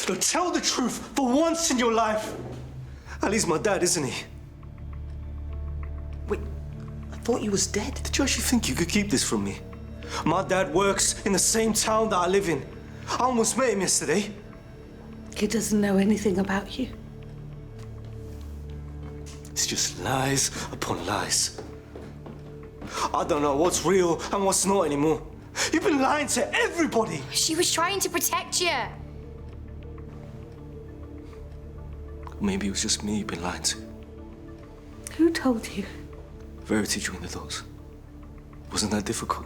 Look, tell the truth for once in your life. Ali's my dad, isn't he? Wait, I thought he was dead. Did you actually think you could keep this from me? My dad works in the same town that I live in. I almost met him yesterday. He doesn't know anything about you. It's just lies upon lies. I don't know what's real and what's not anymore. You've been lying to everybody. She was trying to protect you. Maybe it was just me you've been lying to. Who told you? Verity joined the dots. Wasn't that difficult?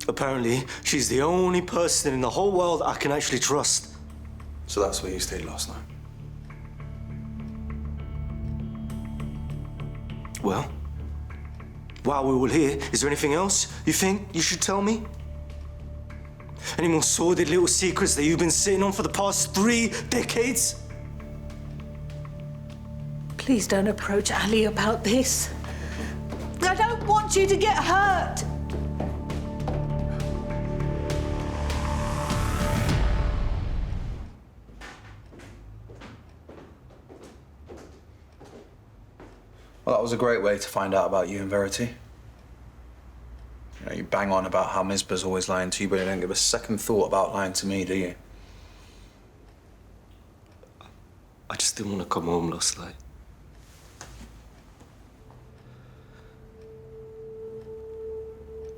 Apparently, she's the only person in the whole world I can actually trust. So that's where you stayed last night? Well, while we're all here, is there anything else you think you should tell me? Any more sordid little secrets that you've been sitting on for the past 3 decades? Please don't approach Ali about this. I don't want you to get hurt. Well, that was a great way to find out about you and Verity. You know, you bang on about how Misbah's always lying to you, but you don't give a second thought about lying to me, do you? I just didn't want to come home last night.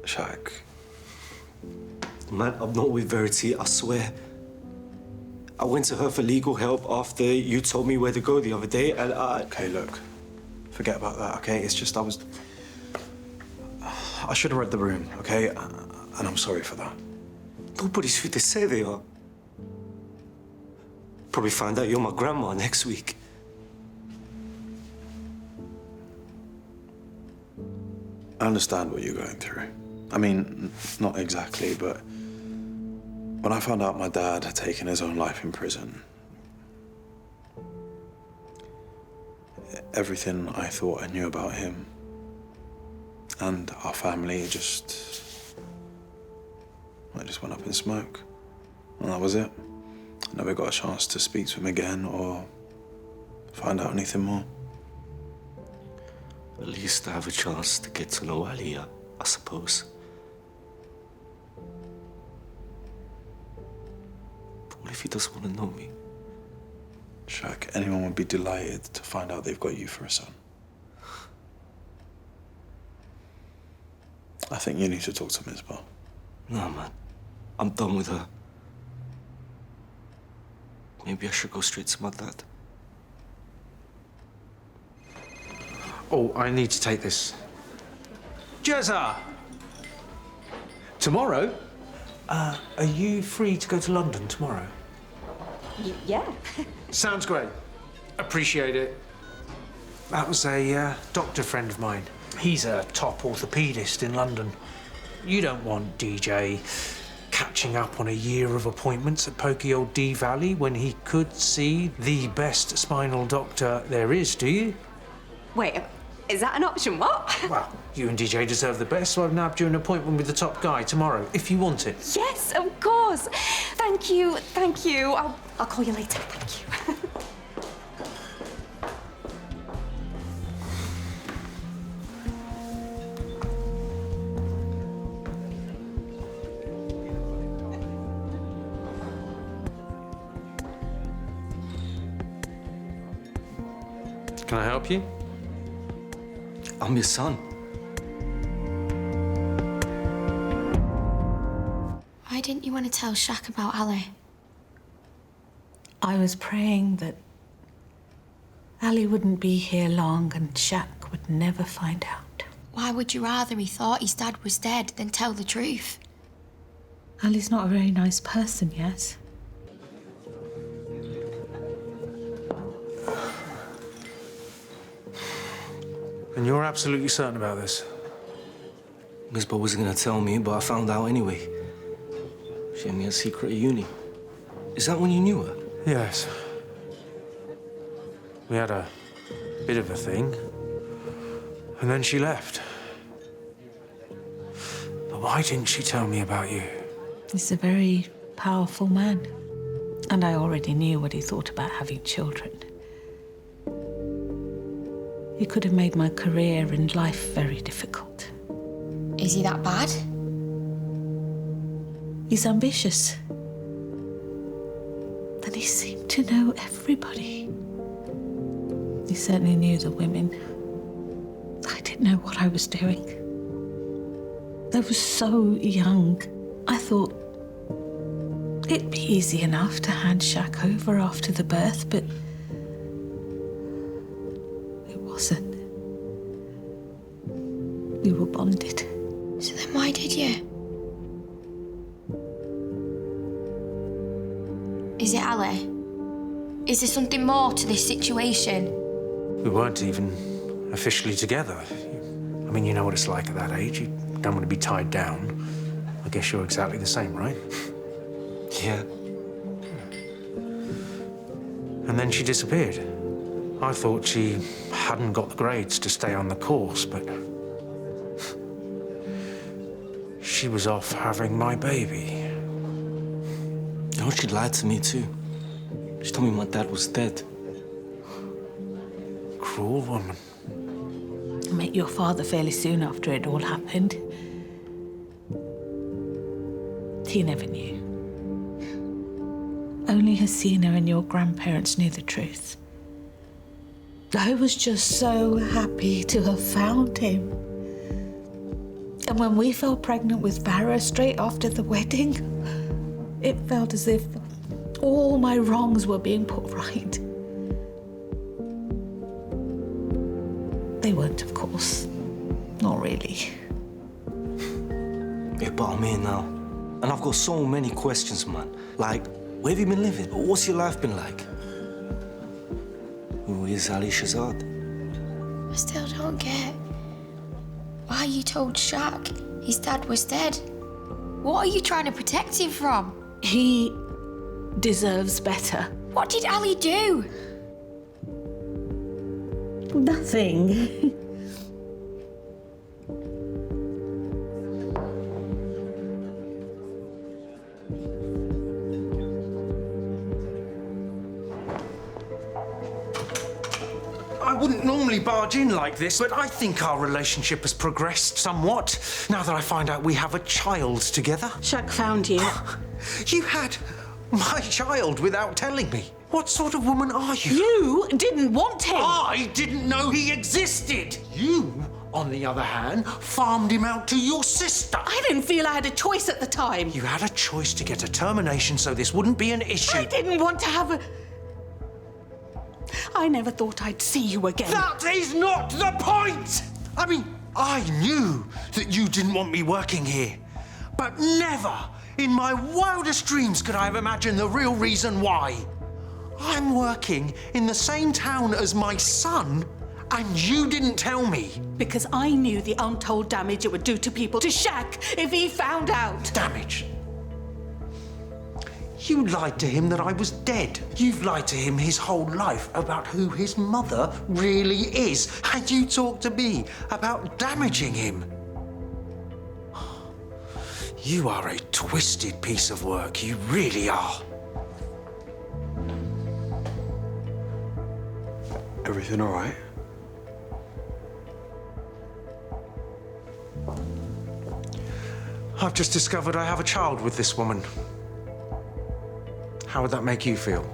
Shaq. Man, I'm not with Verity, I swear. I went to her for legal help after you told me where to go the other day, and I... Okay, look. Forget about that, okay? It's just I should have read the room, okay? And I'm sorry for that. Nobody's who they say they are. Probably find out you're my grandma next week. I understand what you're going through. I mean, not exactly, but when I found out my dad had taken his own life in prison, everything I thought I knew about him and our family just went up in smoke. And that was it. I never got a chance to speak to him again or find out anything more. At least I have a chance to get to know Ali, I suppose. But what if he doesn't want to know me? Shaq, anyone would be delighted to find out they've got you for a son. I think you need to talk to Misbah. No, man. I'm done with her. Maybe I should go straight to my dad. Oh, I need to take this. Jezza! Tomorrow? Are you free to go to London tomorrow? Yeah. Sounds great. Appreciate it. That was a doctor friend of mine. He's a top orthopaedist in London. You don't want DJ catching up on a year of appointments at pokey old D Valley when he could see the best spinal doctor there is, do you? Wait, is that an option? What? Well, you and DJ deserve the best, so I've nabbed you an appointment with the top guy tomorrow, if you want it. Yes, of course. Thank you, thank you. I'll call you later, thank you. Can I help you? I'm your son. Why didn't you want to tell Shaq about Ali? I was praying that Ali wouldn't be here long and Shaq would never find out. Why would you rather he thought his dad was dead than tell the truth? Ali's not a very nice person, yes? And you're absolutely certain about this? Misbah wasn't going to tell me, but I found out anyway. She had me a secret at uni. Is that when you knew her? Yes. We had a bit of a thing. And then she left. But why didn't she tell me about you? He's a very powerful man. And I already knew what he thought about having children. He could have made my career and life very difficult. Is he that bad? He's ambitious. And he seemed to know everybody. He certainly knew the women. I didn't know what I was doing. I was so young. I thought it'd be easy enough to hand Shaq over after the birth, but it wasn't. We were bonded. So then why did you? Is it Ali? Is there something more to this situation? We weren't even officially together. I mean, you know what it's like at that age. You don't want to be tied down. I guess you're exactly the same, right? Yeah. And then she disappeared. I thought she hadn't got the grades to stay on the course, but she was off having my baby. You know, she lied to me too. She told me my dad was dead. Cruel woman. I met your father fairly soon after it all happened. He never knew. Only Hasina and your grandparents knew the truth. I was just so happy to have found him. And when we fell pregnant with Barra straight after the wedding, it felt as if all my wrongs were being put right. They weren't, of course. Not really. Yeah, but I'm here now. And I've got so many questions, man. Like, where have you been living? What's your life been like? Who is Ali Shazad? I still don't get why you told Shaq his dad was dead. What are you trying to protect him from? He deserves better. What did Ali do? Nothing. I wouldn't normally barge in like this, but I think our relationship has progressed somewhat now that I find out we have a child together. Shaq found you. You had my child without telling me. What sort of woman are you? You didn't want him. I didn't know he existed. You, on the other hand, farmed him out to your sister. I didn't feel I had a choice at the time. You had a choice to get a termination so this wouldn't be an issue. I didn't want to have a... I never thought I'd see you again. That is not the point! I mean, I knew that you didn't want me working here, but never in my wildest dreams could I have imagined the real reason why. I'm working in the same town as my son, and you didn't tell me. Because I knew the untold damage it would do to people, to Shaq, if he found out. Damage? You lied to him that I was dead. You've lied to him his whole life about who his mother really is. And you talk to me about damaging him. You are a twisted piece of work. You really are. Everything all right? I've just discovered I have a child with this woman. How would that make you feel?